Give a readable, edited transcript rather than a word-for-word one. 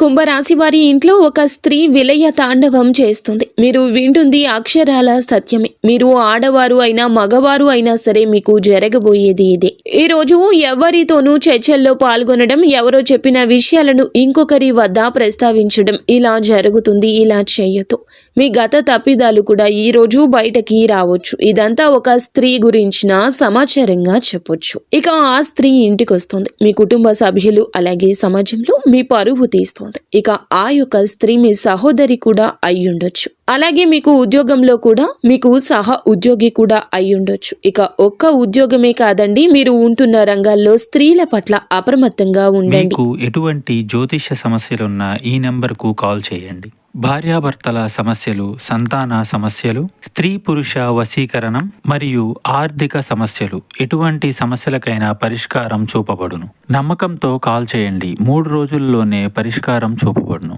కుంభరాశి వారి ఇంట్లో ఒక స్త్రీ విలయ తాండవం చేస్తుంది. మీరు వింటుంది అక్షరాల సత్యమే. మీరు ఆడవారు అయినా మగవారు అయినా సరే మీకు జరగబోయేది ఇదే. ఈ రోజు ఎవరితోనూ చర్చల్లో పాల్గొనడం, ఎవరో చెప్పిన విషయాలను ఇంకొకరి వద్ద ప్రస్తావించడం ఇలా జరుగుతుంది. ఇలా చేయొద్దు. మీ గత తప్పిదాలు కూడా ఈ రోజు బయటకి రావచ్చు. ఇదంతా ఒక స్త్రీ గురించిన సమాచారంగా చెప్పొచ్చు. ఇక ఆ స్త్రీ ఇంటికి వస్తుంది. మీ కుటుంబ సభ్యులు అలాగే సమాజంలో మీ పరువు తీస్తుంది. ఇక ఆ యొక్క స్త్రీ మీ సహోదరి కూడా అయ్యుండొచ్చు. అలాగే మీకు ఉద్యోగంలో కూడా మీకు సహ ఉద్యోగి కూడా అయ్యుండొచ్చు. ఇక ఒక్క ఉద్యోగమే కాదండి, మీరు ఉంటున్న రంగాల్లో స్త్రీల పట్ల అప్రమత్తంగా ఉండండి. మీకు ఎటువంటి జ్యోతిష్య సమస్యలున్నా ఈ నెంబర్కు కాల్ చేయండి. భార్యాభర్తల సమస్యలు, సంతాన సమస్యలు, స్త్రీ పురుష వశీకరణం మరియు ఆర్థిక సమస్యలు, ఎటువంటి సమస్యలకైనా పరిష్కారం చూపబడును. నమ్మకంతో కాల్ చేయండి. 3 రోజుల్లోనే పరిష్కారం చూపబడును.